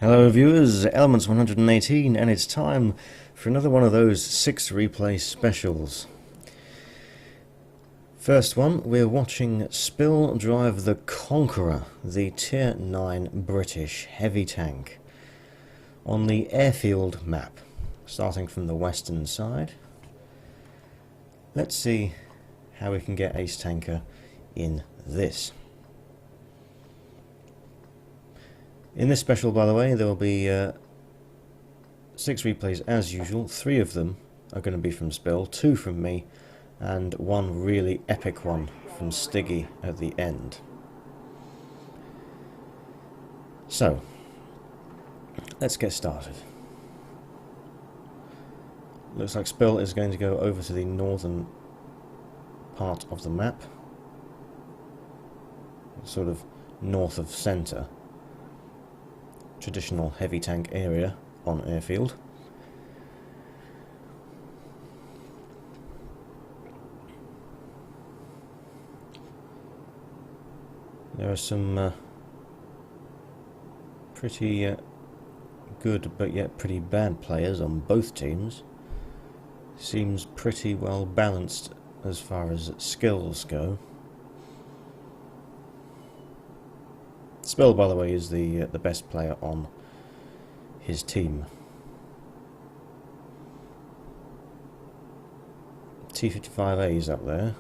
Hello viewers, Elements 118, and it's time for another one of those 6 replay specials. First one, we're watching Spill drive the Conqueror, the Tier 9 British heavy tank, on the airfield map, starting from the western side. Let's see how we can get Ace Tanker in this. In this special, by the way, there will be 6 replays as usual. 3 of them are going to be from Spill, 2 from me, and 1 really epic one from Stiggy at the end. So, let's get started. Looks like Spill is going to go over to the northern part of the map, sort of north of centre. Traditional heavy tank area on airfield. There are some pretty good but yet pretty bad players on both teams. Seems pretty well balanced as far as skills go. Spill, by the way, is the best player on his team. T-55A is up there.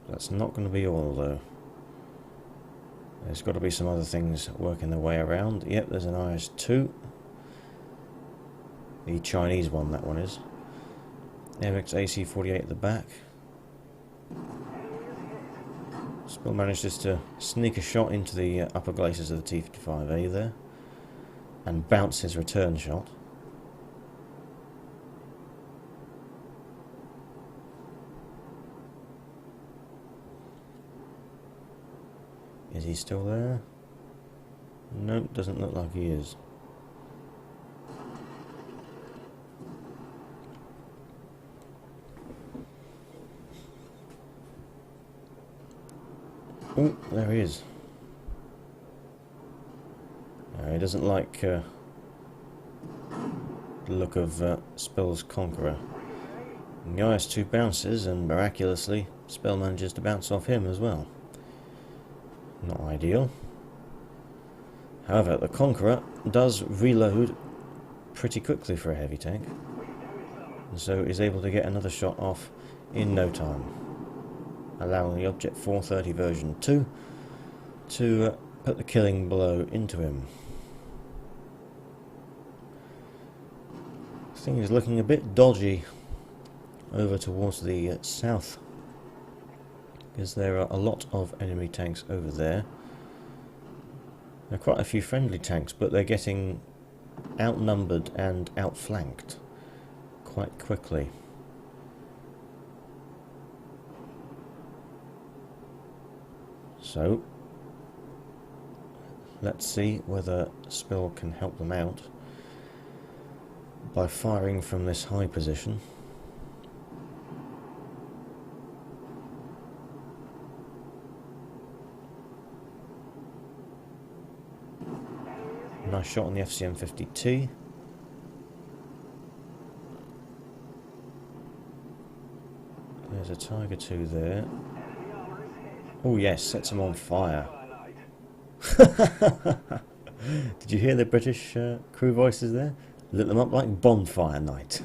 That's not going to be all, though. There's got to be some other things working their way around. Yep, there's an IS-2. The Chinese one, that one is. MX AC-48 at the back. Spill manages to sneak a shot into the upper glacis of the T-55A there and bounce his return shot. Is he still there? Nope, doesn't look like he is. Oh, there he is. He doesn't like the look of Spill's Conqueror. And the IS-2 bounces, and miraculously, Spill manages to bounce off him as well. Not ideal. However, the Conqueror does reload pretty quickly for a heavy tank, and so is able to get another shot off in no time, allowing the Object 430 version 2 to put the killing blow into him. Thing is looking a bit dodgy over towards the south, because there are a lot of enemy tanks over there. There are quite a few friendly tanks, but they're getting outnumbered and outflanked quite quickly. So, let's see whether Spill can help them out by firing from this high position. Nice shot on the FCM-50T. There's a Tiger 2 there. Oh yes, sets him on fire. Did you hear the British crew voices there? Lit them up like bonfire night.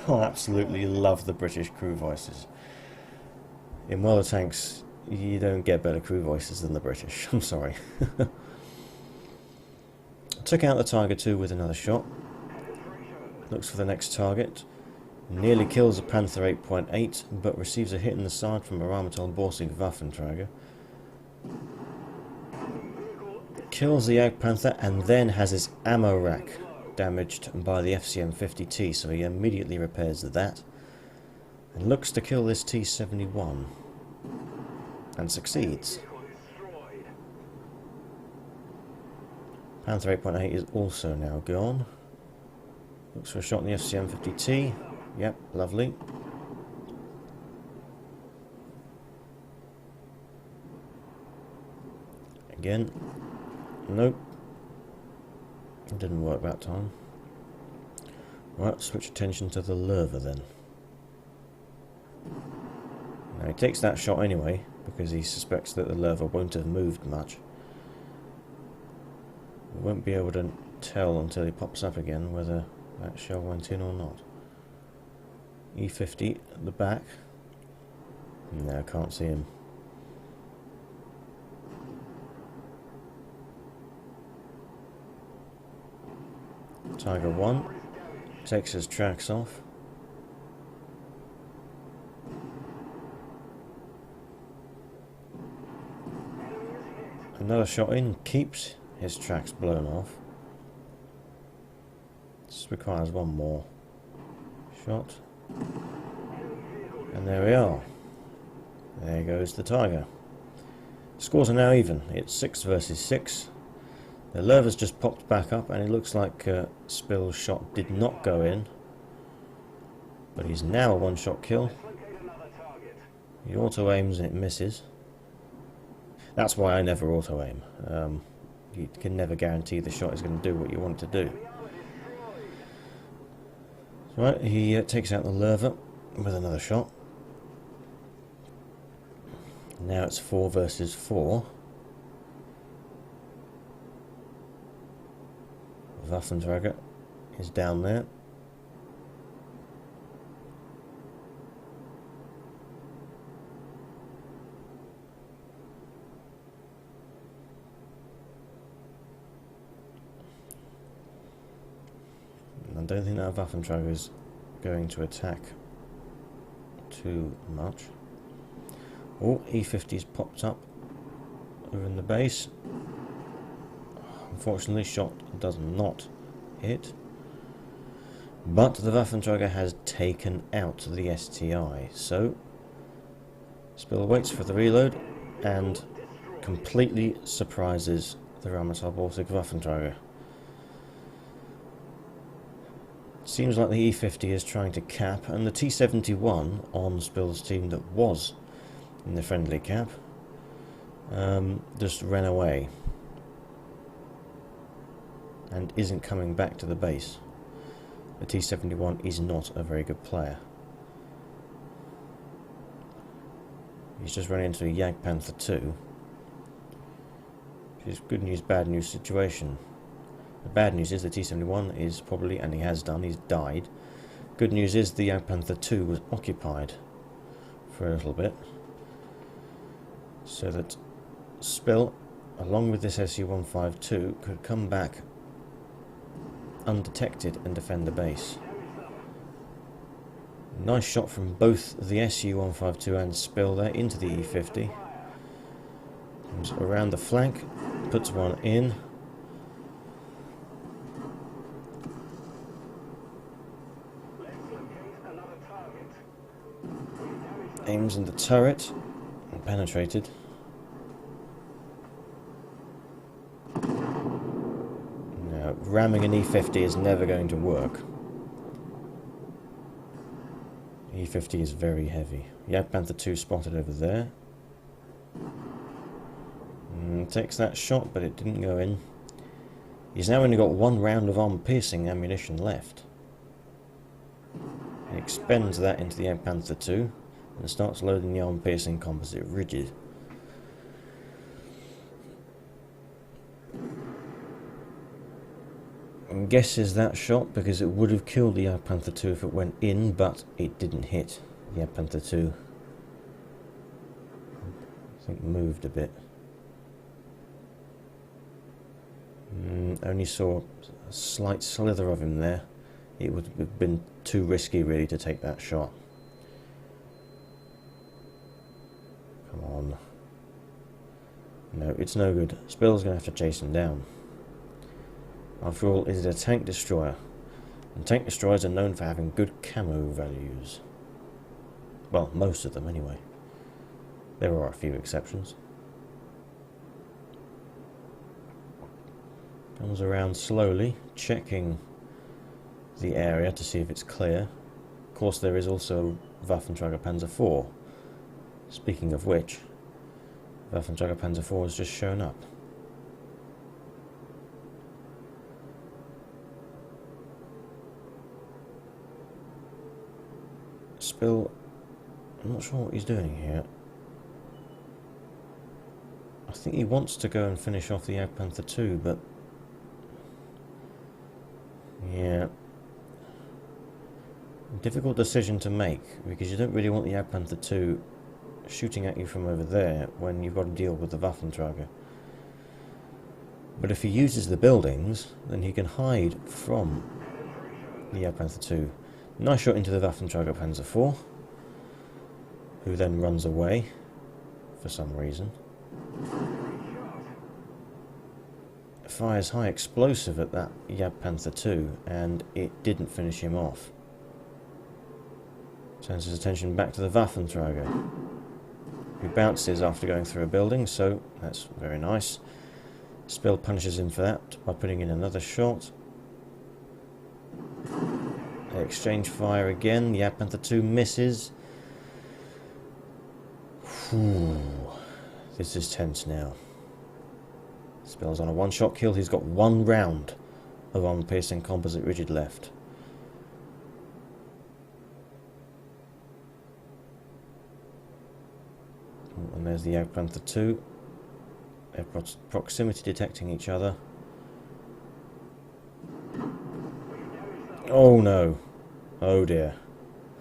I absolutely love the British crew voices. In World of Tanks, you don't get better crew voices than the British. I'm sorry. Took out the Tiger 2 with another shot. Looks for the next target. Nearly kills a Panther 8.8, but receives a hit in the side from a Rheinmetall Borsig Waffenträger. Kills the Jagdpanther and then has his ammo rack damaged by the FCM-50T, so he immediately repairs that and looks to kill this T-71 and succeeds. Panther 8.8 is also now gone. Looks for a shot in the FCM-50T. Yep, lovely. again. Nope. It didn't work that time. Right, switch attention to the Lerva then. Now he takes that shot anyway, because he suspects that the Lerva won't have moved much. We won't be able to tell until he pops up again whether that shell went in or not. E50 at the back. No, can't see him. Tiger 1 takes his tracks off. Another shot in, keeps his tracks blown off. This requires one more shot. And there we are. There goes the Tiger. Scores are now even. It's 6 versus 6. The Lerva's just popped back up, and it looks like Spill's shot did not go in. But he's now a one-shot kill. He auto-aims and it misses. That's why I never auto-aim. You can never guarantee the shot is going to do what you want it to do. Right, he takes out the Lerva with another shot. Now it's 4 versus 4. Waffenträger is down there. I don't think that Waffenträger is going to attack too much. Oh, E50's popped up over in the base. Unfortunately, shot does not hit. But the Waffenträger has taken out the STI. So, Spill waits for the reload and completely surprises the Rheinmetall Baltic Waffenträger. Seems like the E50 is trying to cap, and the T71 on Spill's team that was in the friendly cap just ran away and isn't coming back to the base. The T71 is not a very good player. He's just run into a Jagdpanther 2, which is good news, bad news situation. The bad news is the T71 is probably, and he has done, he's died. Good news is the Jagdpanther 2 was occupied for a little bit, so that Spill, along with this SU-152, could come back undetected and defend the base. Nice shot from both the SU-152 and Spill there into the E50. Comes around the flank, puts one in. Aims in the turret and penetrated. Now, ramming an E50 is never going to work. E50 is very heavy. Jagdpanther 2 spotted over there. Takes that shot, but it didn't go in. He's now only got one round of armor-piercing ammunition left. He expends that into the Jagdpanther 2 and starts loading the armor-piercing composite rigid. And guesses that shot because it would have killed the Jagdpanther 2 if it went in, but it didn't hit. The Jagdpanther 2, I think, moved a bit. Only saw a slight slither of him there. It would have been too risky really to take that shot. Come on. No, it's no good. Spill's going to have to chase him down. After all, it is a tank destroyer. And tank destroyers are known for having good camo values. Well, most of them anyway. There are a few exceptions. Comes around slowly, checking the area to see if it's clear. Of course, there is also Waffenträger Panzer IV. Speaking of which, Waffenträger Panzer IV has just shown up. Spill, I'm not sure what he's doing here. I think he wants to go and finish off the Jagdpanther 2, but yeah, difficult decision to make, because you don't really want the Jagdpanther 2 shooting at you from over there when you've got to deal with the Waffenträger. But if he uses the buildings, then he can hide from the Jagdpanther 2. Nice shot into the Waffenträger Panzer 4, who then runs away for some reason. Fires high explosive at that Jagdpanther 2, and it didn't finish him off. Turns his attention back to the Waffenträger, who bounces after going through a building, so that's very nice. Spill punishes him for that by putting in another shot. They exchange fire again. The Jagdpanther 2 misses. Whew. This is tense now. Spill's on a one-shot kill. He's got 1 round of armor-piercing composite rigid left. And there's the Jagdpanther 2. They're proximity detecting each other. Oh no. Oh dear.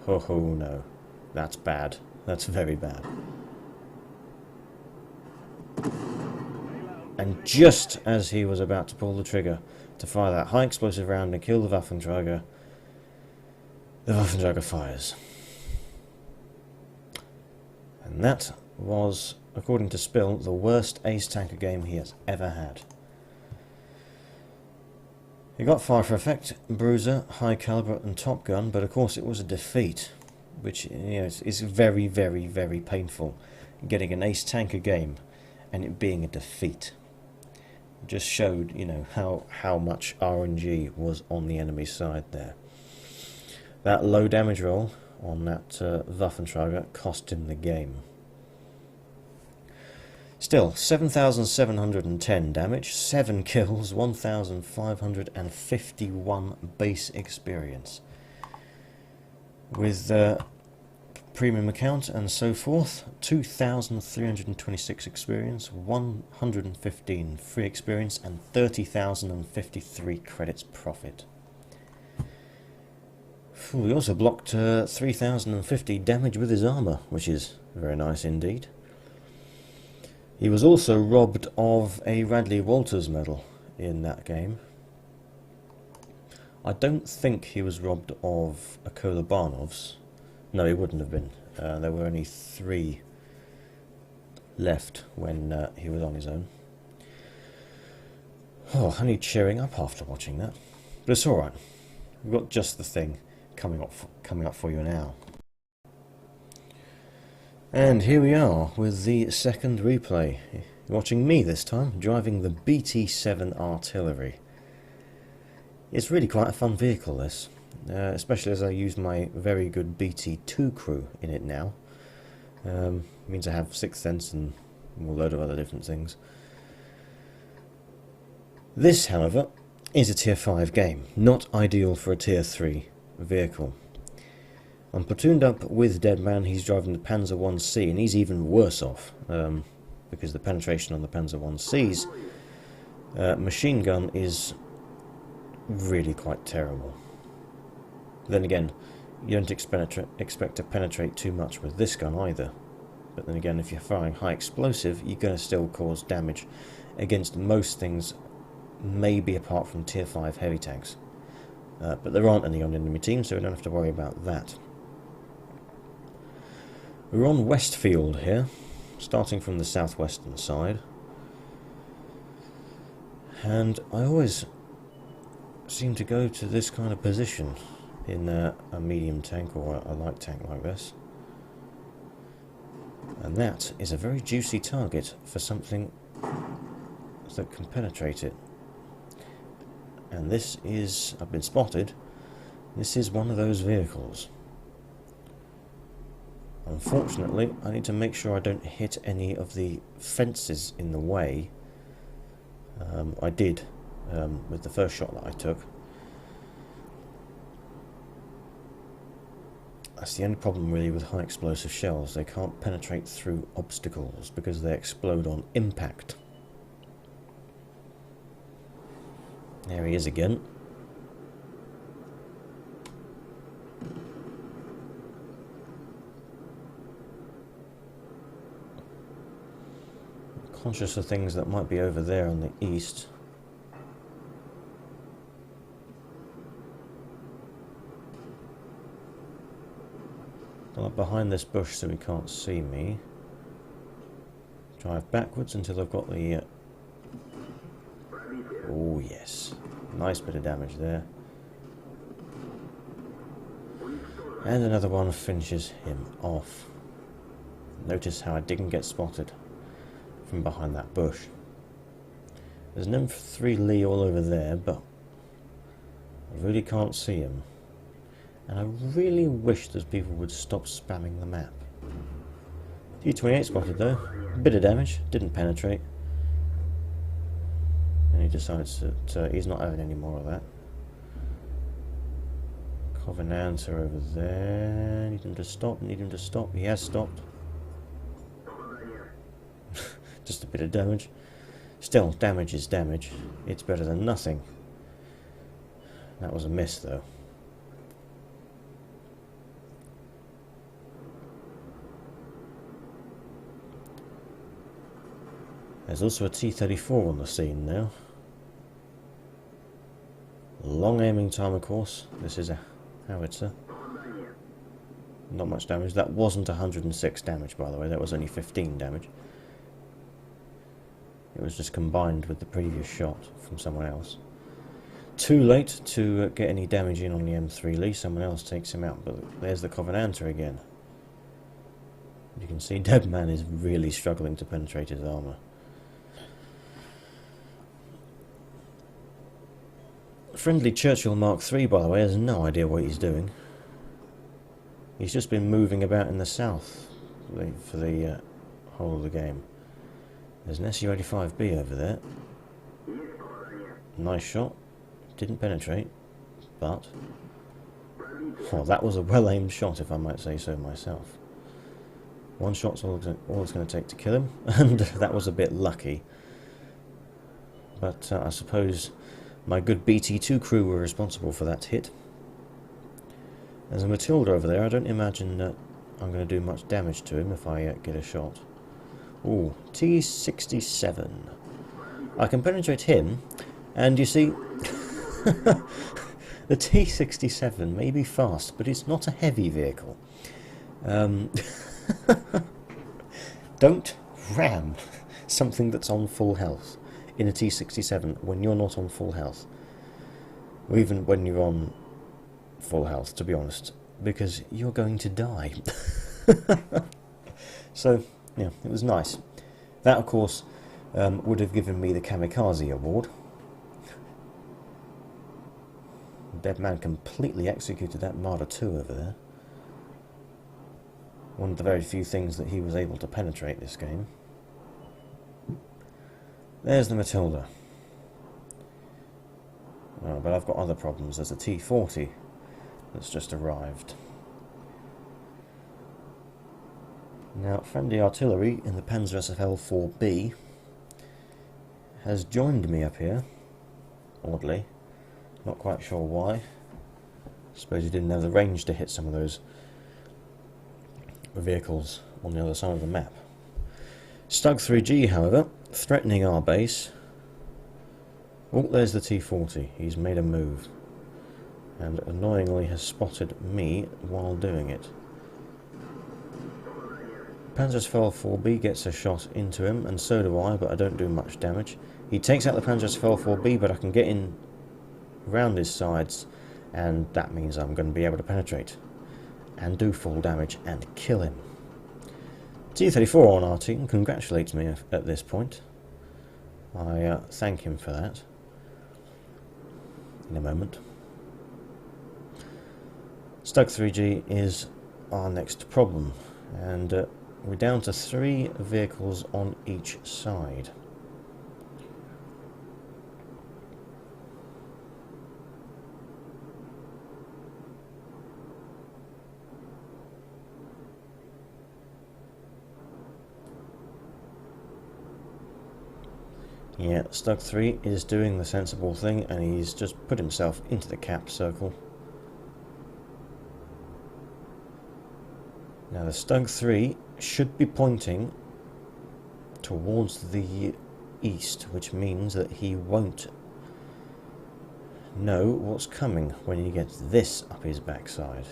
Oh no. That's bad. That's very bad. And just as he was about to pull the trigger to fire that high explosive round and kill the Waffenträger fires. And that was, according to Spill, the worst ace tanker game he has ever had. He got fire for effect, bruiser, high caliber and top gun, but of course it was a defeat, which, you know, is very, very, very painful. Getting an ace tanker game and it being a defeat. It just showed, you know, how much RNG was on the enemy side there. That low damage roll on that Waffenträger cost him the game. Still, 7,710 damage, 7 kills, 1,551 base experience. With premium account and so forth, 2,326 experience, 115 free experience, and 30,053 credits profit. We also blocked 3,050 damage with his armour, which is very nice indeed. He was also robbed of a Radley Walters medal in that game. I don't think he was robbed of a Kolobanov's. No, he wouldn't have been. There were only 3 left when he was on his own. Oh, I need cheering up after watching that. But it's alright. We've got just the thing coming up for you now. And here we are with the second replay. You're watching me this time, driving the BT-7 artillery. It's really quite a fun vehicle, this. Especially as I use my very good BT-2 crew in it now. Means I have 6th sense and a load of other different things. This, however, is a tier 5 game, not ideal for a tier 3 vehicle. I'm platooned up with Deadman. He's driving the Panzer 1C, and he's even worse off, because the penetration on the Panzer 1C's machine gun is really quite terrible. Then again, you don't expect to penetrate too much with this gun either. But then again, if you're firing high explosive, you're going to still cause damage against most things, maybe apart from tier 5 heavy tanks. But there aren't any on enemy teams, so we don't have to worry about that. We're on Westfield here, starting from the southwestern side. And I always seem to go to this kind of position in a medium tank or a light tank like this. And that is a very juicy target for something that can penetrate it. And this is, I've been spotted, this is one of those vehicles. Unfortunately, I need to make sure I don't hit any of the fences in the way. I did with the first shot that I took. That's the only problem really with high explosive shells. They can't penetrate through obstacles because they explode on impact. There he is again. Conscious of things that might be over there on the east. I'm behind this bush so he can't see me. Drive backwards until I've got the... Oh yes, nice bit of damage there. And another one finishes him off. Notice how I didn't get spotted from behind that bush. There's an M3 Lee all over there, but I really can't see him. And I really wish those people would stop spamming the map. T28 spotted though. A bit of damage, didn't penetrate. And he decides that he's not having any more of that. Covenanter over there. Need him to stop, need him to stop. He has stopped. Just a bit of damage. Still, damage is damage. It's better than nothing. That was a miss though. There's also a T-34 on the scene now. Long aiming time, of course. This is a howitzer. Not much damage. That wasn't 106 damage, by the way. That was only 15 damage. It was just combined with the previous shot from someone else. Too late to get any damage in on the M3 Lee. Someone else takes him out. But there's the Covenanter again. You can see Deadman is really struggling to penetrate his armour. Friendly Churchill Mark III, by the way, has no idea what he's doing. He's just been moving about in the south for the whole of the game. There's an Su-85B over there. Nice shot. Didn't penetrate, but... well, that was a well-aimed shot, if I might say so myself. One shot's all it's going to take to kill him, and that was a bit lucky. But I suppose my good BT2 crew were responsible for that hit. There's a Matilda over there. I don't imagine that I'm going to do much damage to him if I get a shot. Ooh, T-67. I can penetrate him, and you see, the T-67 may be fast, but it's not a heavy vehicle. Don't ram something that's on full health in a T-67 when you're not on full health. Or even when you're on full health, to be honest, because you're going to die. So, yeah, it was nice. That, of course, would have given me the Kamikaze award. Deadman completely executed that Marder 2 over there. One of the very few things that he was able to penetrate this game. There's the Matilda. Oh, but I've got other problems. There's a T-40 that's just arrived. Now, friendly artillery in the Panzer SFL-4B has joined me up here, oddly. Not quite sure why. Suppose he didn't have the range to hit some of those vehicles on the other side of the map. Stug 3G, however, threatening our base. Oh, there's the T-40. He's made a move. And annoyingly has spotted me while doing it. Panzerfell-4B gets a shot into him, and so do I, but I don't do much damage. He takes out the Panzerfell-4B, but I can get in around his sides, and that means I'm going to be able to penetrate and do full damage and kill him. T-34 on our team congratulates me at this point. I thank him for that in a moment. Stug 3G is our next problem, and we're down to 3 vehicles on each side. Yeah, Stug 3 is doing the sensible thing, and he's just put himself into the cap circle. Now the Stug 3 should be pointing towards the east, which means that he won't know what's coming when he gets this up his backside.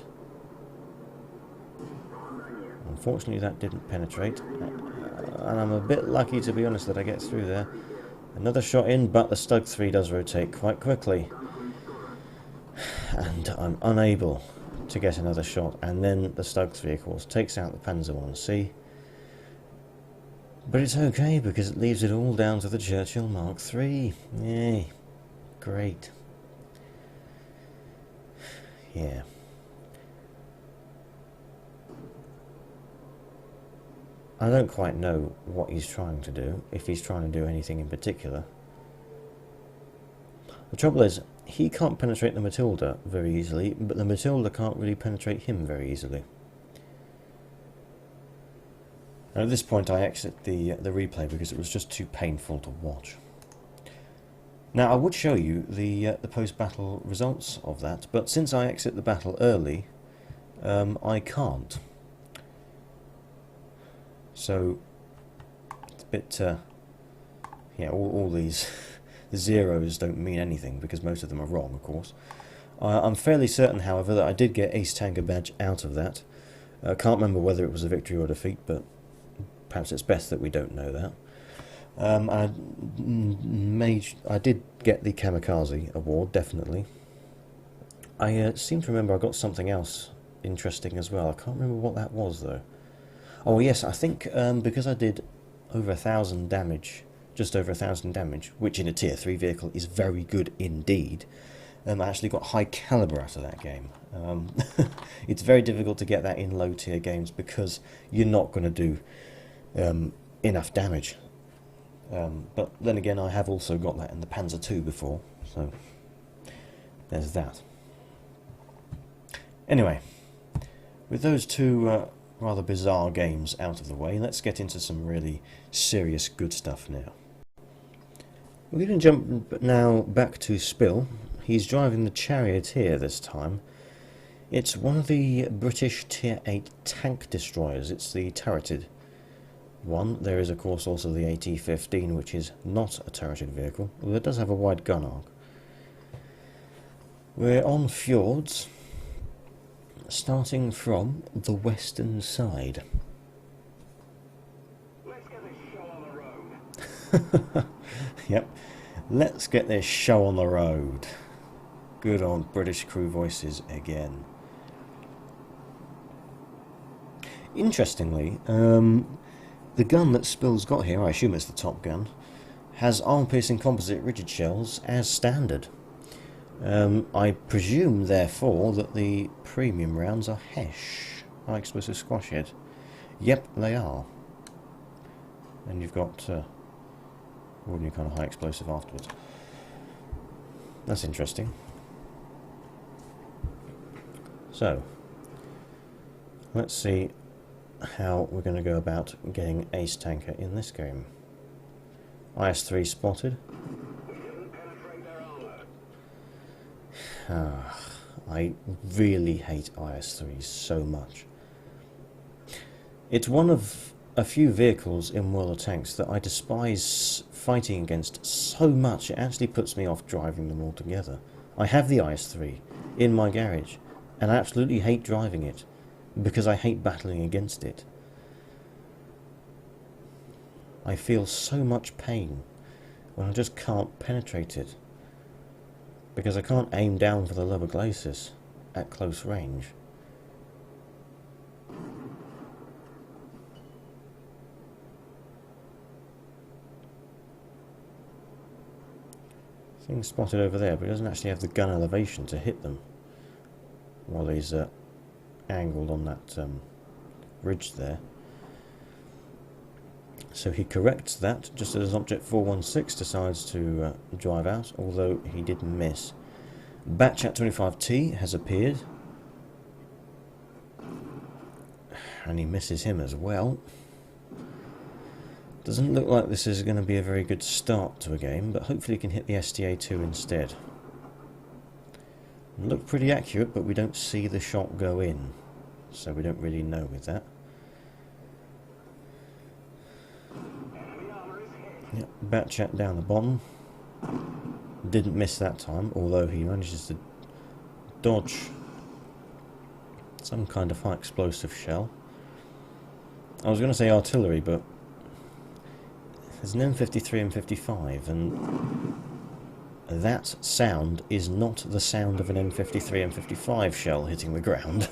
Unfortunately that didn't penetrate, and I'm a bit lucky, to be honest, that I get through there. Another shot in, but the Stug 3 does rotate quite quickly, and I'm unable to get another shot, and then the Stug 3 of course takes out the Panzer 1C. But it's okay, because it leaves it all down to the Churchill Mark III. Yay. Great. Yeah. I don't quite know what he's trying to do, if he's trying to do anything in particular. The trouble is, he can't penetrate the Matilda very easily, but the Matilda can't really penetrate him very easily. And at this point I exit the replay because it was just too painful to watch. Now I would show you the post-battle results of that, but since I exit the battle early, I can't. So it's a bit, yeah, all these zeros don't mean anything because most of them are wrong, of course. I'm fairly certain, however, that I did get Ace Tanker badge out of that. I can't remember whether it was a victory or a defeat, but perhaps it's best that we don't know that. I did get the Kamikaze award, definitely. I seem to remember I got something else interesting as well. I can't remember what that was, though. Oh yes, I think because I did over 1,000 damage, just over 1,000 damage, which in a tier 3 vehicle is very good indeed, I actually got high caliber out of that game. It's very difficult to get that in low tier games because you're not going to do enough damage. But then again, I have also got that in the Panzer II before, so there's that. Anyway, with those two rather bizarre games out of the way, let's get into some really serious good stuff now. We're going to jump now back to Spill. He's driving the Charioteer this time. It's one of the British Tier 8 tank destroyers. It's the turreted one. There is of course also the AT-15, which is not a turreted vehicle, although it does have a wide gun arc. We're on fjords, starting from the western side. Let's get this show on the road. Yep, let's get this show on the road. Good old British crew voices again. Interestingly, the gun that Spill's got here, I assume it's the top gun, has arm-piercing composite rigid shells as standard. I presume, therefore, that the premium rounds are HESH, high explosive squash head. Yep, they are. And you've got ordinary kind of high explosive afterwards. That's interesting. So, let's see how we're going to go about getting Ace Tanker in this game. IS-3 spotted. I really hate IS-3s so much. It's one of a few vehicles in World of Tanks that I despise fighting against so much it actually puts me off driving them altogether. I have the IS-3 in my garage and I absolutely hate driving it because I hate battling against it. I feel so much pain when I just can't penetrate it because I can't aim down for the lower glacis at close range. Thing spotted over there, but he doesn't actually have the gun elevation to hit them while he's angled on that ridge there. So he corrects that just as Object 416 decides to drive out, although he did miss. Batchat 25T has appeared, and he misses him as well. Doesn't look like this is going to be a very good start to a game, but hopefully you can hit the STA-2 instead. Look pretty accurate, but we don't see the shot go in, so we don't really know with that. Yep, Batchat down the bottom. Didn't miss that time, although he manages to dodge some kind of high explosive shell. I was going to say artillery, but there's an M53 and 55, and that sound is not the sound of an M53 and 55 shell hitting the ground.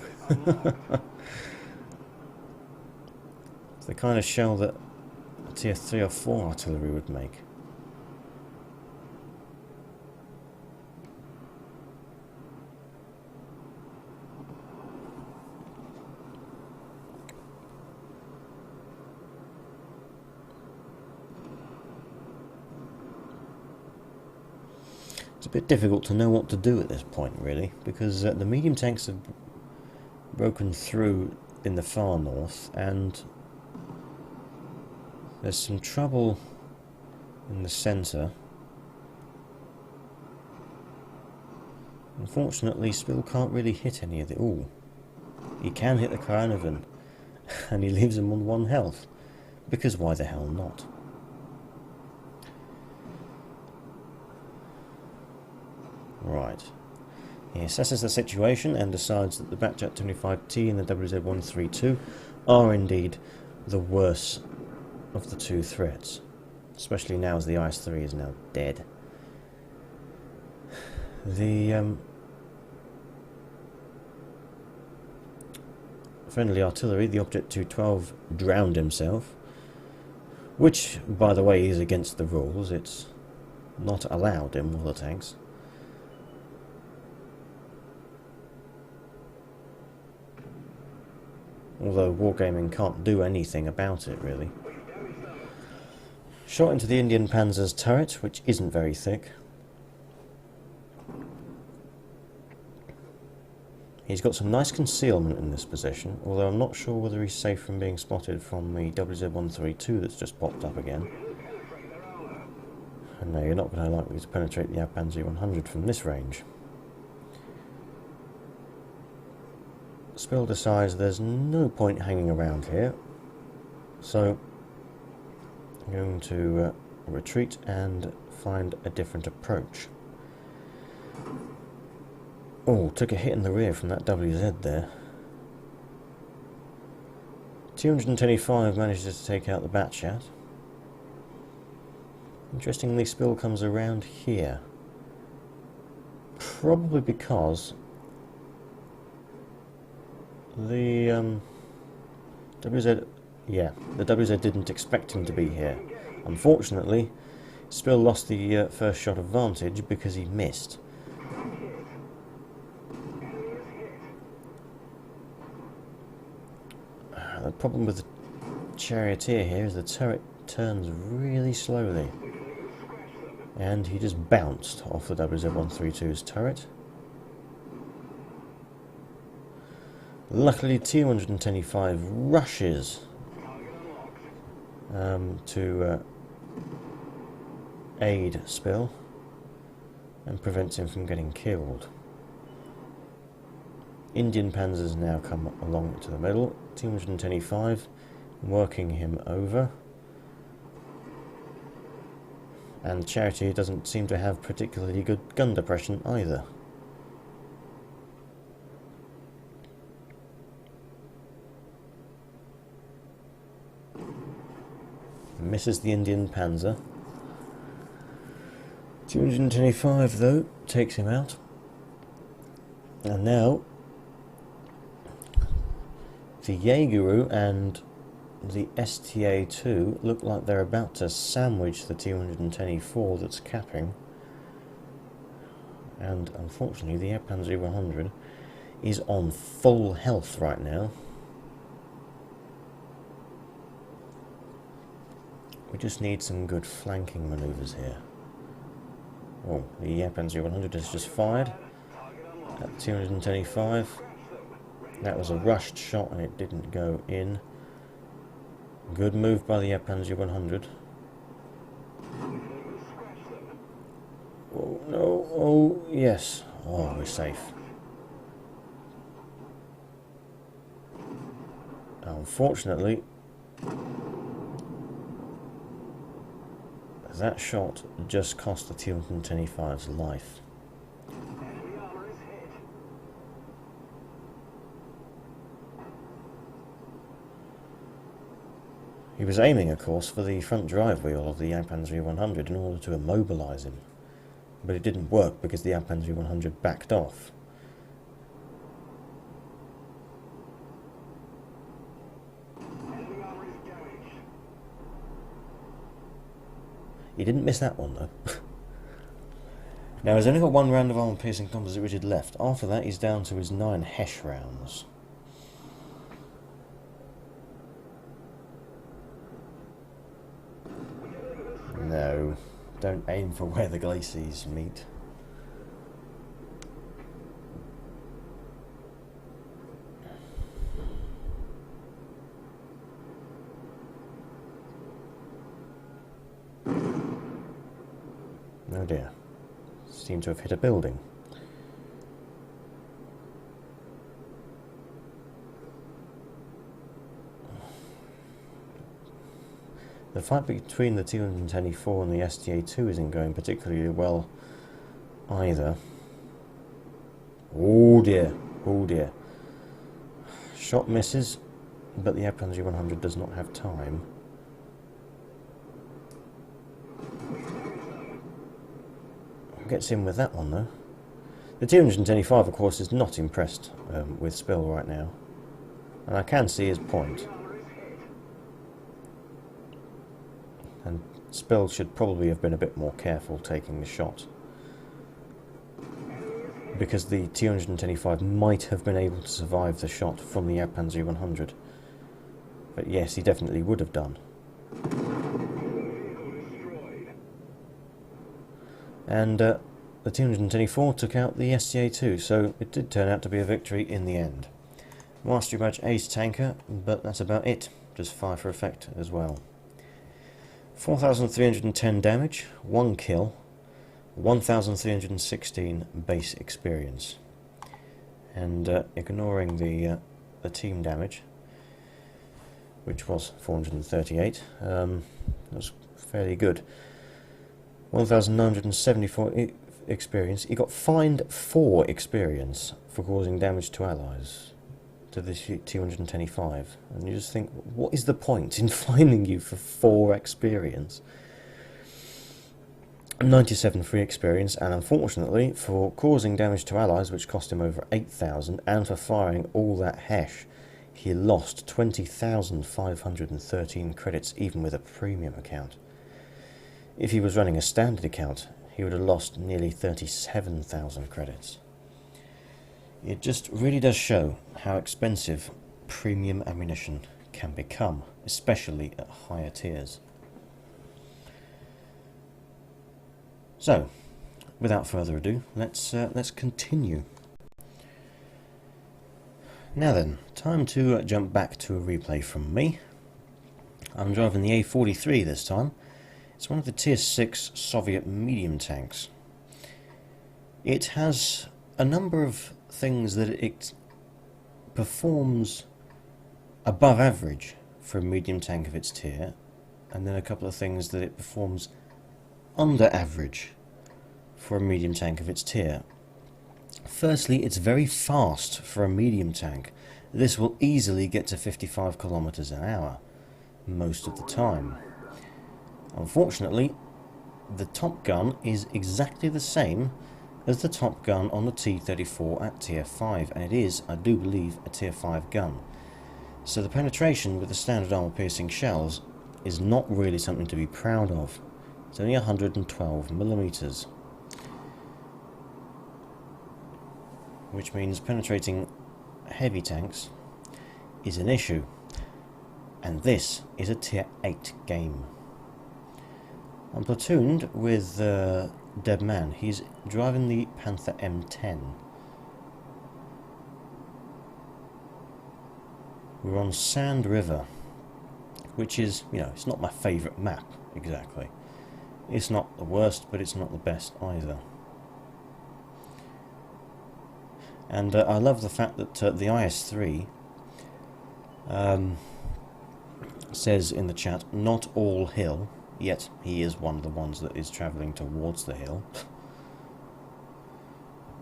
It's the kind of shell that a tier 3 or 4 artillery would make. It's a bit difficult to know what to do at this point, really, because the medium tanks have broken through in the far north, and there's some trouble in the centre. Unfortunately, Spill can't really hit any of the... Ooh, he can hit the Carnovan, and he leaves him on 1 health, because why the hell not? Right. He assesses the situation and decides that the Batchat 25T and the WZ132 are indeed the worse of the 2 threats, especially now as the IS-3 is now dead. The friendly artillery, the Object 212, drowned himself, which, by the way, is against the rules. It's not allowed in water tanks. Although Wargaming can't do anything about it, really. Shot into the Indian Panzer's turret, which isn't very thick. He's got some nice concealment in this position, although I'm not sure whether he's safe from being spotted from the WZ-132 that's just popped up again. And no, you're not going to likely to penetrate the Panzer 100 from this range. Spill decides there's no point hanging around here, so I'm going to retreat and find a different approach. Oh, took a hit in the rear from that WZ there. 225 manages to take out the Batchat. Interestingly, Spill comes around here. Probably because the WZ, the WZ didn't expect him to be here. Unfortunately, Spill lost the first shot advantage because he missed. The problem with the Charioteer here is the turret turns really slowly, and he just bounced off the WZ-132's turret. Luckily, T-125 rushes to aid Spill and prevents him from getting killed. Indian Panzers now come along to the middle. T-125 working him over. And Charity doesn't seem to have particularly good gun depression either. Misses the Indian Panzer. 225 though takes him out. And now the Jaegeru and the STA-2 look like they're about to sandwich the T-124 that's capping. And unfortunately the Panzer 100 is on full health right now. We just need some good flanking manoeuvres here. Oh, the Panzer 100 has just fired at 225. That was a rushed shot and it didn't go in. Good move by the Panzer 100. Oh no, oh yes. Oh, we're safe. Unfortunately, that shot just cost the T-125's life. He was aiming, of course, for the front drive wheel of the Panzer 100 in order to immobilise him. But it didn't work because the Panzer 100 backed off. He didn't miss that one, though. Now, he's only got one round of armor-piercing composite rigid left. After that, he's down to his 9 Hesh rounds. No, don't aim for where the glacis meet. Oh dear. Seem to have hit a building. The fight between the T-124 and the STA-2 isn't going particularly well either. Oh dear, oh dear. Shot misses, but the Panzer 100 does not have time. Gets in with that one though. The T-125, of course, is not impressed with Spill right now. And I can see his point. And Spill should probably have been a bit more careful taking the shot, because the T-125 might have been able to survive the shot from the Panzer 100. But yes, he definitely would have done. And the T-124 took out the STA-2, so it did turn out to be a victory in the end. Mastery Badge Ace Tanker, but that's about it. Just fire for effect as well. 4,310 damage, 1 kill, 1,316 base experience. And ignoring the team damage, which was 438, was fairly good. 1,974 experience. He got fined 4 experience for causing damage to allies, to the T-125. And you just think, what is the point in fining you for 4 experience? 97 free experience, and unfortunately, for causing damage to allies, which cost him over 8,000, and for firing all that Hesh, he lost 20,513 credits, even with a premium account. If he was running a standard account, he would have lost nearly 37,000 credits. It just really does show how expensive premium ammunition can become, especially at higher tiers. So, without further ado, let's continue. Now then, time to jump back to a replay from me. I'm driving the A-43 this time. It's one of the Tier 6 Soviet medium tanks. It has a number of things that it performs above average for a medium tank of its tier, and then a couple of things that it performs under average for a medium tank of its tier. Firstly, it's very fast for a medium tank. This will easily get to 55 kilometers an hour most of the time. Unfortunately, the top gun is exactly the same as the top gun on the T-34 at Tier 5, and it is, I do believe, a Tier 5 gun. So the penetration with the standard armor-piercing shells is not really something to be proud of. It's only 112 millimeters, which means penetrating heavy tanks is an issue, and this is a Tier 8 game. I'm platooned with Deb Man. He's driving the Panther M10. We're on Sand River, which is, you know, it's not my favourite map, exactly. It's not the worst, but it's not the best either. And I love the fact that the IS-3 says in the chat, not all hill, yet he is one of the ones that is travelling towards the hill.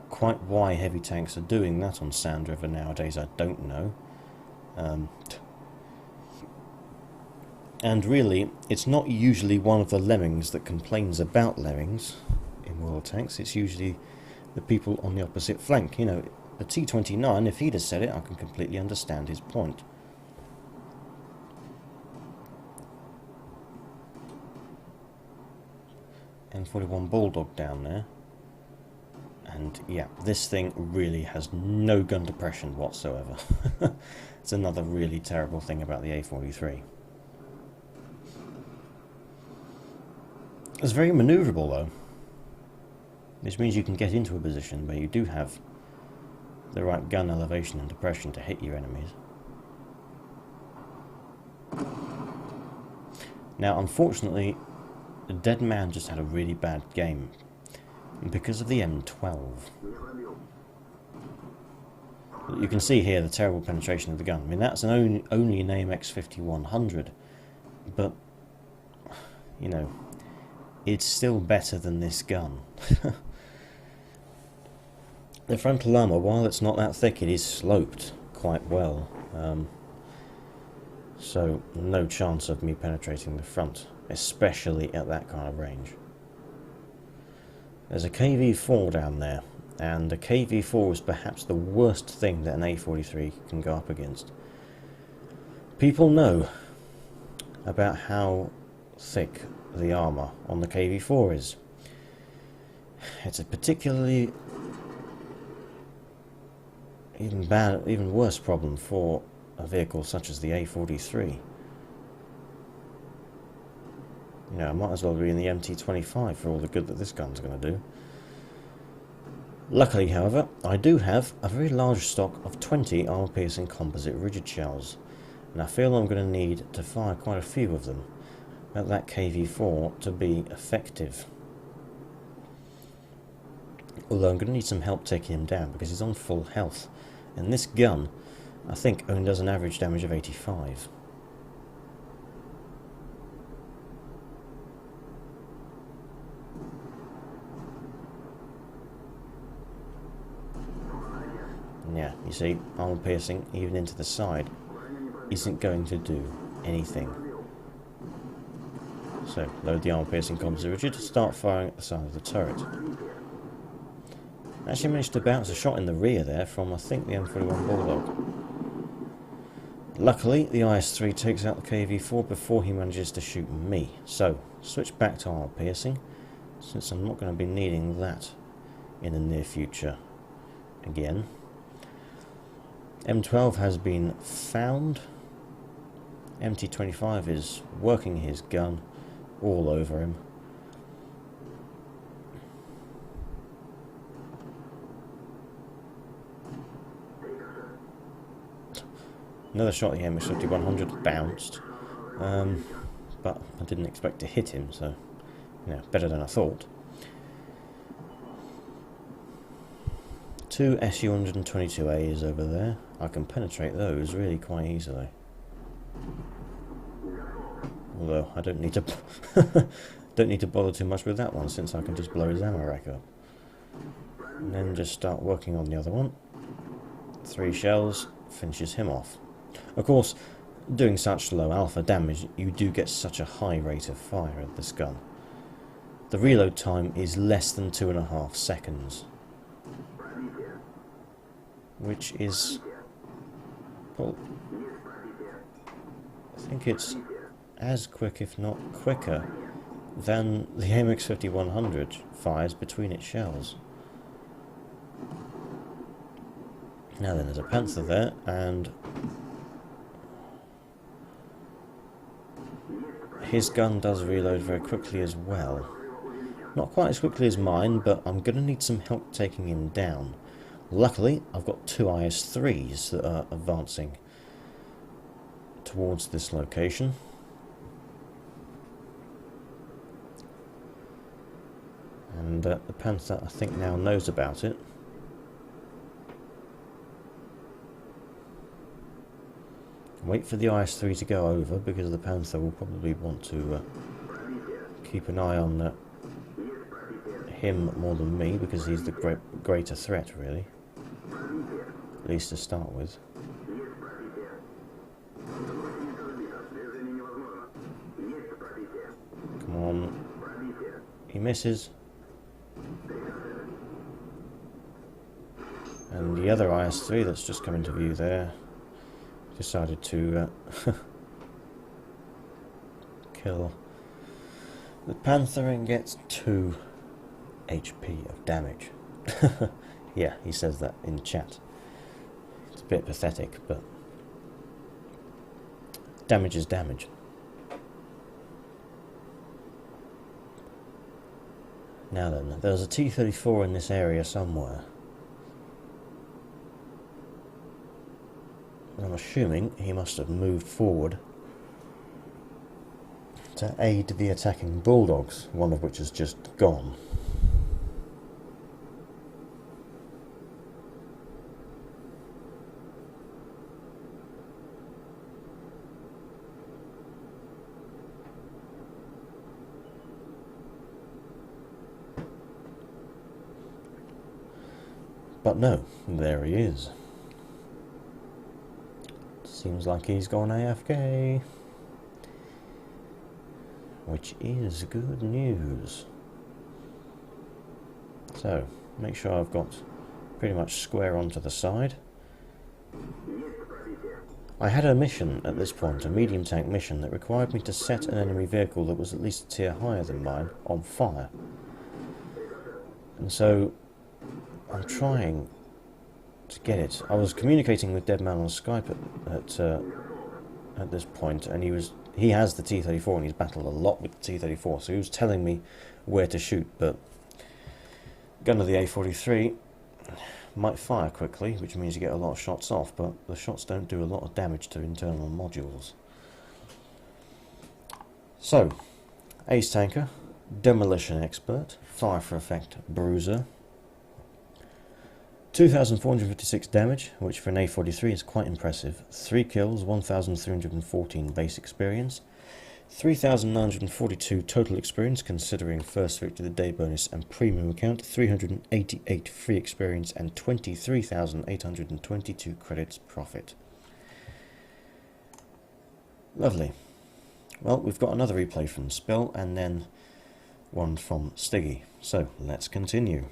Quite why heavy tanks are doing that on Sand River nowadays, I don't know. And really, it's not usually one of the lemmings that complains about lemmings in World Tanks. It's usually the people on the opposite flank. You know, the T-29, if he'd have said it, I can completely understand his point. M41 Bulldog down there. And yeah, this thing really has no gun depression whatsoever. It's another really terrible thing about the A43. It's very manoeuvrable though, which means you can get into a position where you do have the right gun elevation and depression to hit your enemies. Now unfortunately, the Dead Man just had a really bad game because of the M12. You can see here the terrible only of the gun. I mean, that's only an AMX 5100, but you know, it's still better than this gun. The frontal armour, while it's not that thick, it is sloped quite well. So no chance of me penetrating the front, especially at that kind of range. There's a KV-4 down there, and the KV-4 is perhaps the worst thing that an A43 can go up against. People know about how thick the armour on the KV-4 is. It's a particularly even worse problem for a vehicle such as the A43. You know, I might as well be in the MT25 for all the good that this gun's going to do. Luckily, however, I do have a very large stock of 20 armor-piercing composite rigid shells, and I feel I'm going to need to fire quite a few of them at that KV-4 to be effective. Although I'm going to need some help taking him down because he's on full health, and this gun, I think, only does an average damage of 85. Yeah, you see, armor piercing, even into the side, isn't going to do anything. So, load the armor piercing composite rigid to start firing at the side of the turret. Actually managed to bounce a shot in the rear there from, I think, the M41 Bulldog. Luckily, the IS-3 takes out the KV-4 before he manages to shoot me. So, switch back to armor piercing, since I'm not going to be needing that in the near future again. M12 has been found. MT25 is working his gun all over him. Another shot at the MX-5100 bounced, but I didn't expect to hit him, so, you know, better than I thought. Two SU-122As over there. I can penetrate those really quite easily. Although I don't need to don't need to bother too much with that one, since I can just blow his ammo rack up. And then just start working on the other one. 3 shells finishes him off. Of course, doing such low alpha damage, you do get such a high rate of fire of this gun. The reload time is less than 2.5 seconds. Which is, well, I think it's as quick, if not quicker, than the AMX 5100 fires between its shells. Now then, there's a Panther there, and his gun does reload very quickly as well. Not quite as quickly as mine, but I'm going to need some help taking him down. Luckily, I've got 2 IS-3s that are advancing towards this location. And the Panther, I think, now knows about it. Wait for the IS-3 to go over, because the Panther will probably want to keep an eye on him more than me, because he's the greater threat, really. At least to start with. Come on. He misses. And the other IS-3 that's just come into view there decided to kill the Panther and gets 2 HP of damage. Yeah, he says that in chat. It's a bit pathetic, but damage is damage. Now then, there's a T-34 in this area somewhere. I'm assuming he must have moved forward to aid the attacking Bulldogs, one of which has just gone. But no, there he is. Seems like he's gone AFK. Which is good news. So, make sure I've got pretty much square onto the side. I had a mission at this point, a medium tank mission, that required me to set an enemy vehicle that was at least a tier higher than mine on fire. And so, I'm trying to get it. I was communicating with Deadman on Skype at this point, and he has the T-34 and he's battled a lot with the T-34, so he was telling me where to shoot, but gun of the A43 might fire quickly, which means you get a lot of shots off, but the shots don't do a lot of damage to internal modules. So, Ace Tanker, Demolition Expert, Fire for Effect Bruiser, 2,456 damage, which for an A43 is quite impressive. 3 kills, 1,314 base experience, 3,942 total experience considering first victory of the day bonus and premium account, 388 free experience and 23,822 credits profit. Lovely. Well, we've got another replay from Spill and then one from Stiggy. So, let's continue.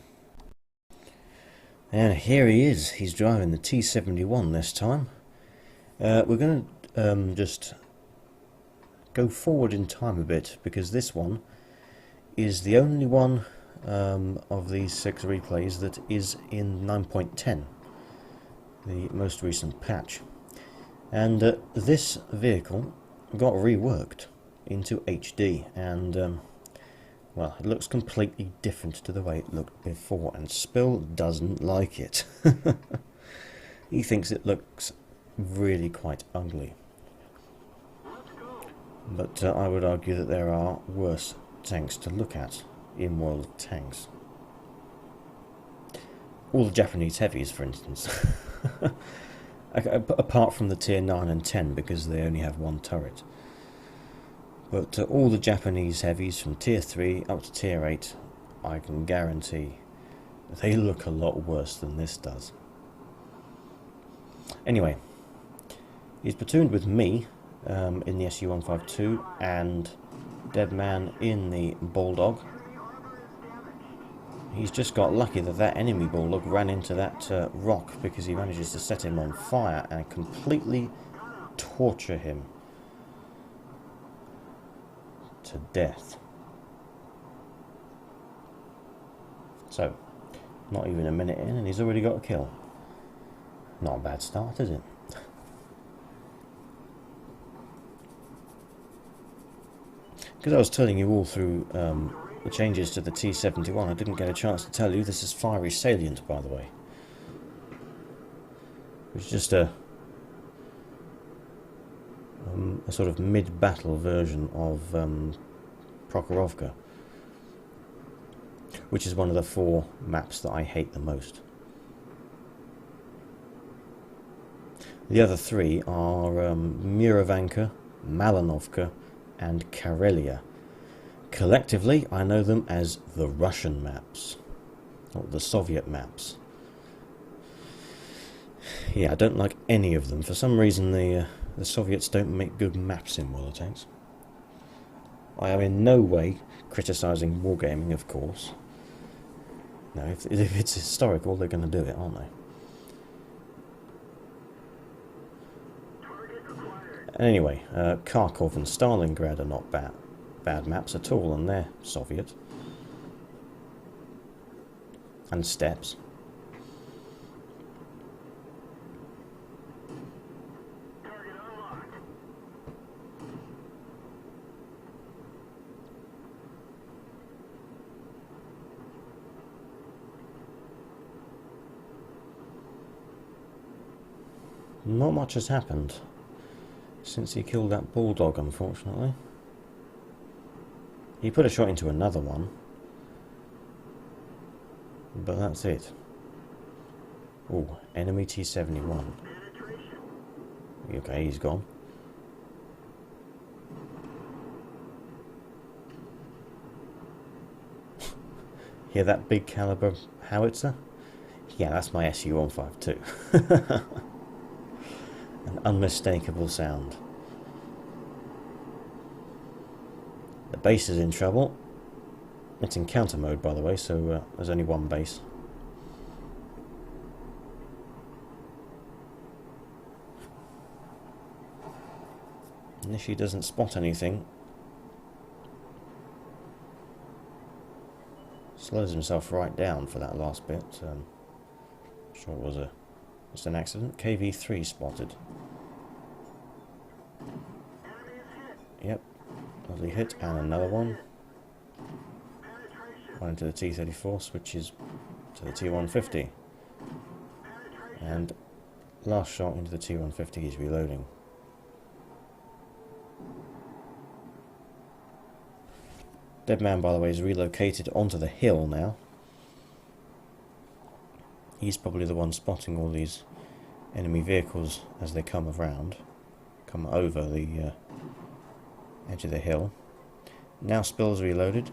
And here he is. He's driving the T-71 this time. We're going to just go forward in time a bit, because this one is the only one of these 6 replays that is in 9.10, the most recent patch. And this vehicle got reworked into HD, and well, it looks completely different to the way it looked before, and Spill doesn't like it. He thinks it looks really quite ugly. But I would argue that there are worse tanks to look at in World of Tanks. All the Japanese heavies, for instance. Apart from the tier 9 and 10, because they only have 1 turret. But all the Japanese heavies from tier 3 up to tier 8, I can guarantee they look a lot worse than this does. Anyway, he's platooned with me in the SU-152 and Deadman in the Bulldog. He's just got lucky that that enemy Bulldog ran into that rock, because he manages to set him on fire and completely torture him to death. So, not even a minute in and he's already got a kill. Not a bad start, is it? Because I was telling you all through the changes to the T-71, I didn't get a chance to tell you this is Fiery Salient, by the way. It's just a sort of mid-battle version of Prokhorovka. which is one of the 4 maps that I hate the most. The other 3 are Muravanka, Malinovka and Karelia. Collectively, I know them as the Russian maps, or the Soviet maps. Yeah, I don't like any of them. For some reason, the Soviets don't make good maps in World of Tanks. I am in no way criticising wargaming, of course. No, if it's historical, they're going to do it, aren't they? Anyway, Kharkov and Stalingrad are not bad maps at all, and they're Soviet. And steppes. Not much has happened since he killed that bulldog, unfortunately. He put a shot into another one, but that's it. Oh, enemy T-71. Okay, he's gone. Hear that big caliber howitzer? Yeah, that's my Su-152. An unmistakable sound. The base is in trouble. It's in counter mode, by the way, so there's only one base. Nishi doesn't spot anything. Slows himself right down for that last bit. Sure it was just an accident. KV-3 spotted. Yep, lovely hit, and another one. One into the T-34, switches to the T-150. And last shot into the T-150, he's reloading. Dead man, by the way, is relocated onto the hill now. He's probably the one spotting all these enemy vehicles as they come around, come over the edge of the hill. Now Spill's reloaded.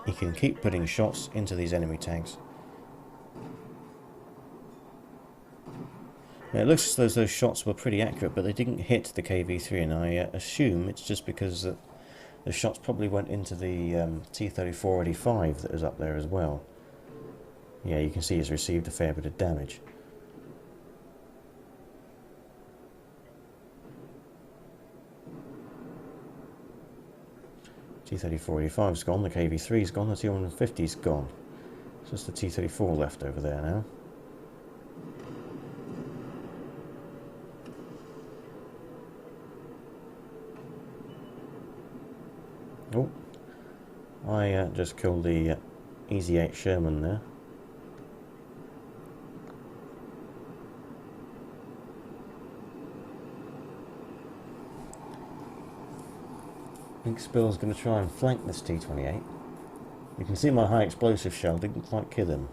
He can keep putting shots into these enemy tanks. Now it looks as though those shots were pretty accurate, but they didn't hit the KV-3, and I assume it's just because the shots probably went into the T-34-85 that was up there as well. Yeah, you can see he's received a fair bit of damage. T-34-85's gone, the KV-3's gone, the T-150's gone. It's just the T-34 left over there now. Oh, I just killed the Easy 8 Sherman there. I think Spill's going to try and flank this T-28. You can see my high explosive shell didn't quite kill him.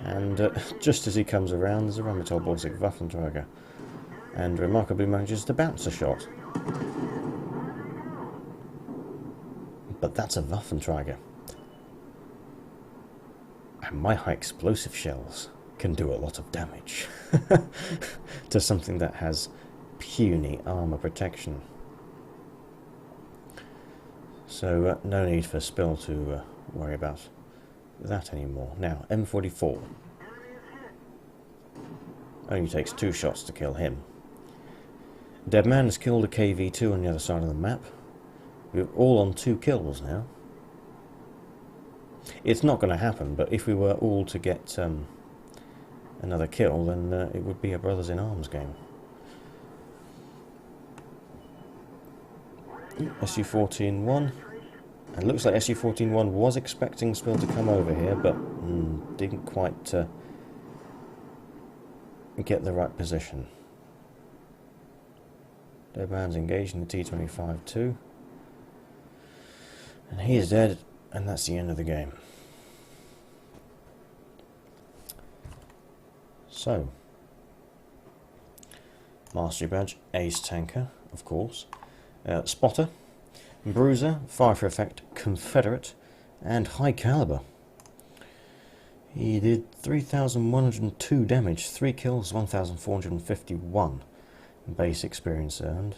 And just as he comes around, there's a Rheinmetall-Borsig Waffenträger, and remarkably manages to bounce a shot. But that's a Waffenträger. And my high explosive shells can do a lot of damage to something that has puny armor protection. So no need for Spill to worry about that anymore. Now, M44. Only takes 2 shots to kill him. Dead man has killed a KV-2 on the other side of the map. We're all on 2 kills now. It's not going to happen, but if we were all to get another kill, then it would be a brothers in arms game. Su-14-1. And looks like Su-14-1 was expecting Spill to come over here, but didn't quite get the right position. Dead man's engaging the T-25 too. And he is dead, and that's the end of the game. So, Mastery Badge, Ace Tanker, of course. Spotter, Bruiser, Fire for Effect, Confederate, and High Caliber. He did 3,102 damage, 3 kills, 1,451 base experience earned.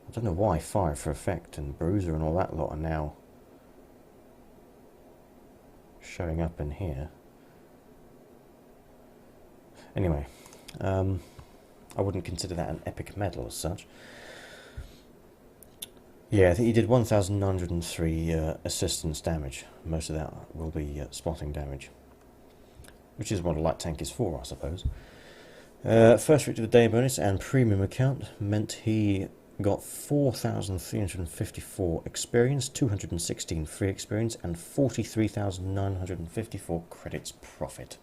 I don't know why Fire for Effect and Bruiser and all that lot are now showing up in here. Anyway, I wouldn't consider that an epic medal as such. Yeah, I think he did 1,903 assistance damage. Most of that will be spotting damage, which is what a light tank is for, I suppose. First Victory of the Day bonus and premium account meant he got 4,354 experience, 216 free experience, and 43,954 credits profit.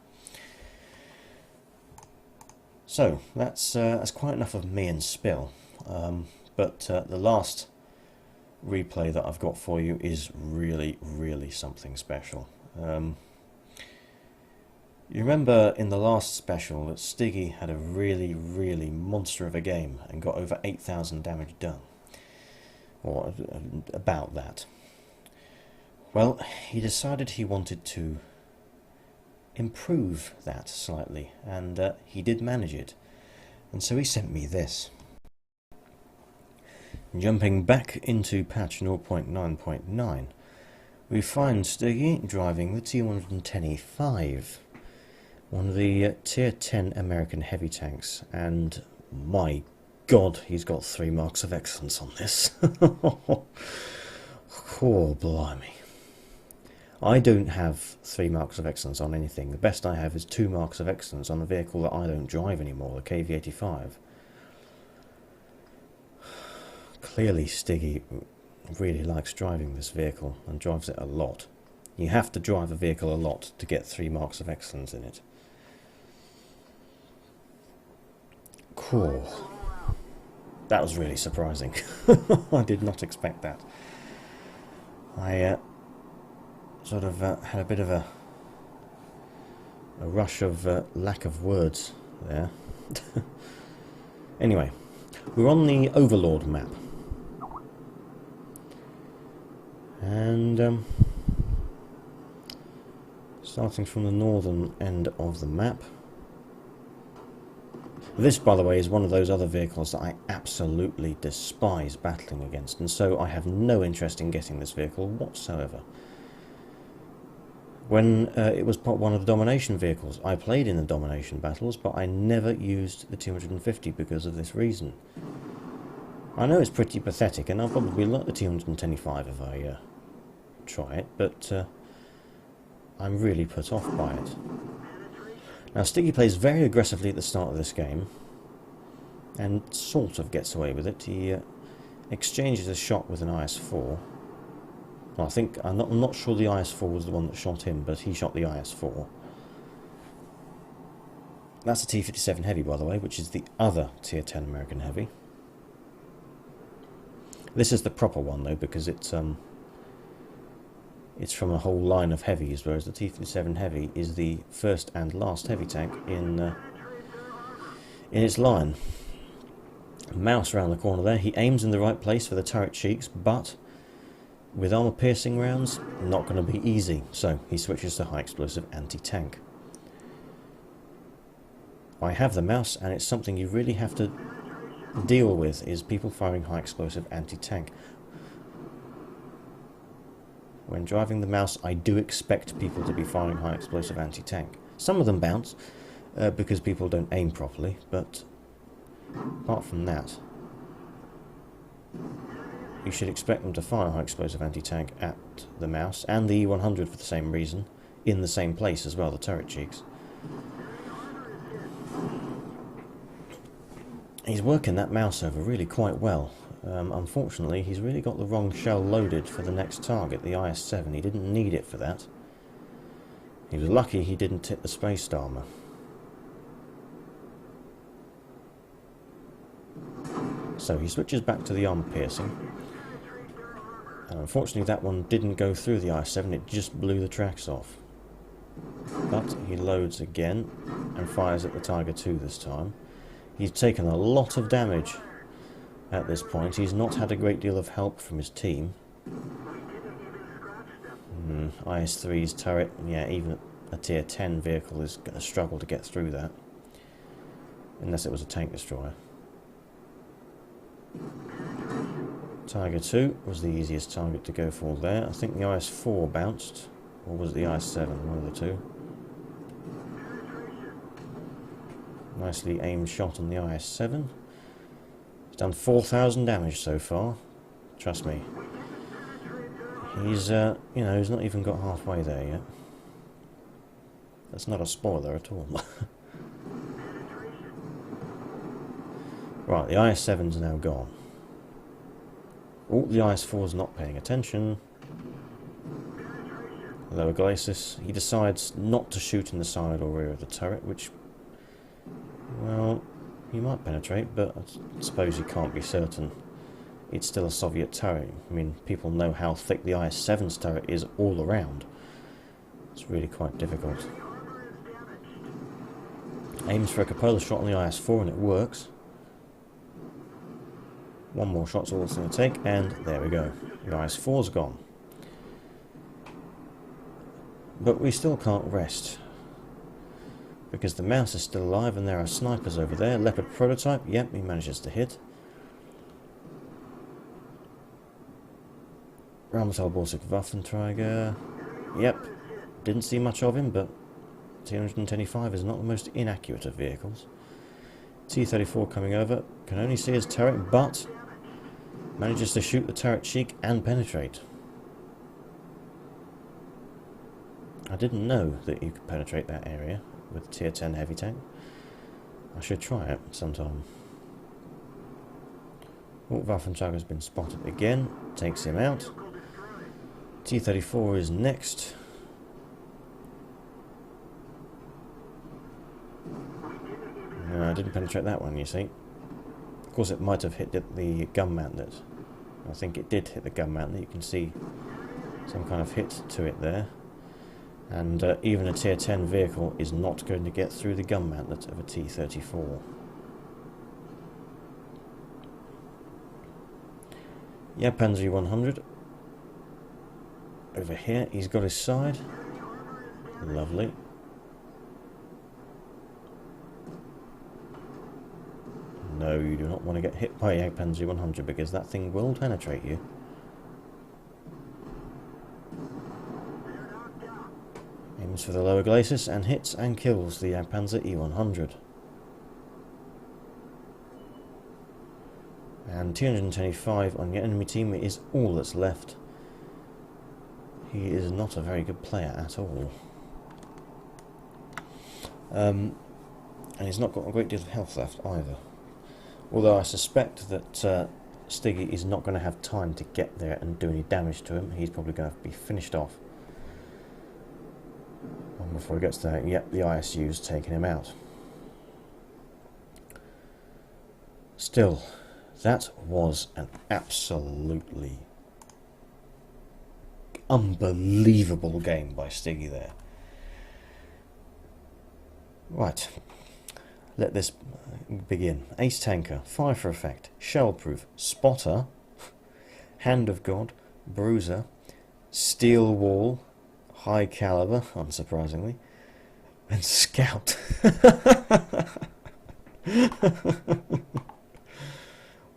So that's quite enough of me and spill. But the last replay that I've got for you is really something special. You remember in the last special that Stiggy had a really monster of a game and got over 8,000 damage done, or about that. Well, he decided he wanted to improve that slightly, and he did manage it, and so he sent me this. Jumping back into patch 0.9.9, we find Stiggy driving the T110E5, one of the tier 10 American heavy tanks, and my god, he's got 3 marks of excellence on this. Oh, blimey. I don't have 3 marks of excellence on anything. The best I have is 2 marks of excellence on a vehicle that I don't drive anymore, the KV-85. Clearly Stiggy really likes driving this vehicle and drives it a lot. You have to drive a vehicle a lot to get 3 marks of excellence in it. Cool. That was really surprising. I did not expect that. I sort of had a bit of a rush of lack of words there. Anyway, we're on the Overlord map. And starting from the northern end of the map. This, by the way, is one of those other vehicles that I absolutely despise battling against, and so I have no interest in getting this vehicle whatsoever. When it was one of the domination vehicles, I played in the domination battles, but I never used the 250 because of this reason. I know it's pretty pathetic, and I'll probably like the 225 if I try it, but I'm really put off by it. Now, Stiggy plays very aggressively at the start of this game, and sort of gets away with it. He exchanges a shot with an IS-4. Well, I'm not sure the IS-4 was the one that shot him, but he shot the IS-4. That's a T-57 Heavy, by the way, which is the other Tier 10 American Heavy. This is the proper one, though, because it's from a whole line of heavies, whereas the T-57 Heavy is the first and last heavy tank in its line. Mouse around the corner there. He aims in the right place for the turret cheeks, but with armor-piercing rounds, not going to be easy, so he switches to high-explosive anti-tank. I have the mouse, and it's something you really have to deal with, is people firing high-explosive anti-tank. When driving the mouse, I do expect people to be firing high-explosive anti-tank. Some of them bounce, because people don't aim properly, but apart from that, you should expect them to fire high-explosive anti-tank at the mouse, and the E100 for the same reason, in the same place as well, the turret cheeks. He's working that mouse over really quite well. Unfortunately, he's really got the wrong shell loaded for the next target, the IS-7. He didn't need it for that. He was lucky he didn't hit the space armor. So he switches back to the armor piercing. And unfortunately that one didn't go through the I-7, it just blew the tracks off. But he loads again and fires at the Tiger II this time. He's taken a lot of damage at this point. He's not had a great deal of help from his team. IS-3's turret, yeah, even a tier 10 vehicle is going to struggle to get through that. Unless it was a tank destroyer. Tiger II was the easiest target to go for there. I think the IS-4 bounced. Or was it the IS-7? One of the two. Nicely aimed shot on the IS-7. He's done 4,000 damage so far. Trust me. He's, you know, he's not even got halfway there yet. That's not a spoiler at all. Right, the IS-7's now gone. Oh, the IS-4's not paying attention. Lower glacis. He decides not to shoot in the side or rear of the turret, which, well, he might penetrate, but I suppose he can't be certain. It's still a Soviet turret. I mean, people know how thick the IS-7's turret is all around. It's really quite difficult. Aims for a cupola shot on the IS-4 and it works. One more shot's all it's going to take, and there we go. The IS-4's gone. But we still can't rest. Because the mouse is still alive and there are snipers over there. Leopard prototype, yep, he manages to hit. Rheinmetall Baltic Waffenträger, yep, didn't see much of him, but T-125 is not the most inaccurate of vehicles. T-34 coming over, can only see his turret, but manages to shoot the turret cheek and penetrate. I didn't know that you could penetrate that area with a tier 10 heavy tank. I should try it sometime. Oh, Waffenträger's been spotted again, takes him out. T-34 is next. No, I didn't penetrate that one, you see. Of course, it might have hit the gun mantlet. I think it did hit the gun mantlet. You can see some kind of hit to it there. And even a tier 10 vehicle is not going to get through the gun mantlet of a T-34. Yeah, Panzer 100. Over here, he's got his side. Lovely. No, you do not want to get hit by a Panzer 100 because that thing will penetrate you. Aims for the lower glacis and hits and kills the Panzer E100. And 225 on your enemy team is all that's left. He is not a very good player at all. And he's not got a great deal of health left either. Although I suspect that Stiggy is not going to have time to get there and do any damage to him. He's probably going to be finished off. And before he gets there, yep, the ISU's taken him out. Still, that was an absolutely unbelievable game by Stiggy there. Right, let this begin. Ace Tanker, Fire for Effect, Shellproof, Spotter, Hand of God, Bruiser, Steel Wall, High Caliber, unsurprisingly, and Scout.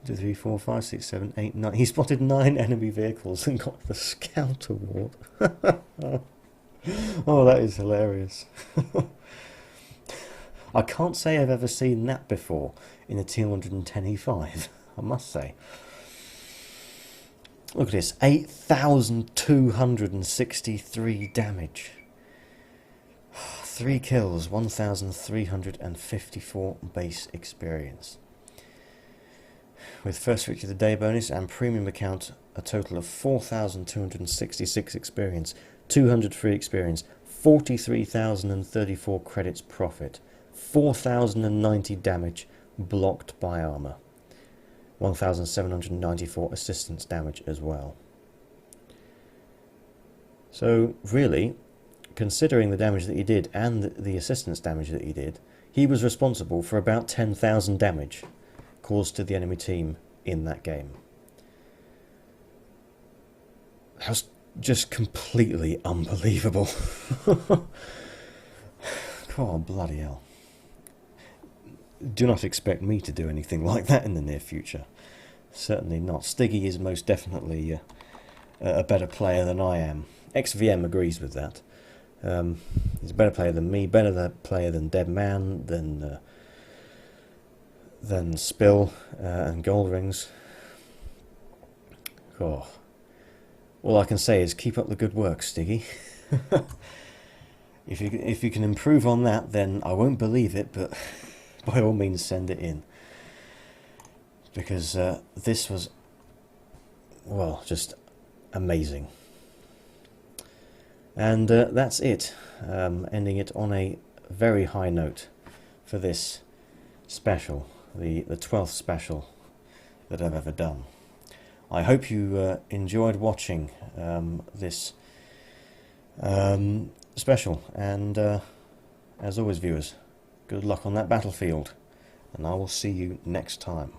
2, 3, 4, 5, 6, 7, 8, 9. He spotted 9 enemy vehicles and got the Scout Award. Oh, that is hilarious. I can't say I've ever seen that before in a T110E5, I must say. Look at this, 8,263 damage. 3 kills, 1,354 base experience. With first victory of the day bonus and premium account, a total of 4,266 experience, 200 free experience, 43,034 credits profit, 4,090 damage blocked by armor. 1,794 assistance damage as well. So really, considering the damage that he did and the assistance damage that he did, he was responsible for about 10,000 damage caused to the enemy team in that game. That was just completely unbelievable. Oh, bloody hell. Do not expect me to do anything like that in the near future. Certainly not. Stiggy is most definitely a better player than I am. XVM agrees with that. He's a better player than me, better player than Deadman, than Spill and Goldrings. Oh. All I can say is keep up the good work, Stiggy. If you can improve on that, then I won't believe it, but by all means send it in. Because this was, well, just amazing. And that's it. Ending it on a very high note for this special, the 12th special that I've ever done. I hope you enjoyed watching this special, and as always, viewers, good luck on that battlefield, and I will see you next time.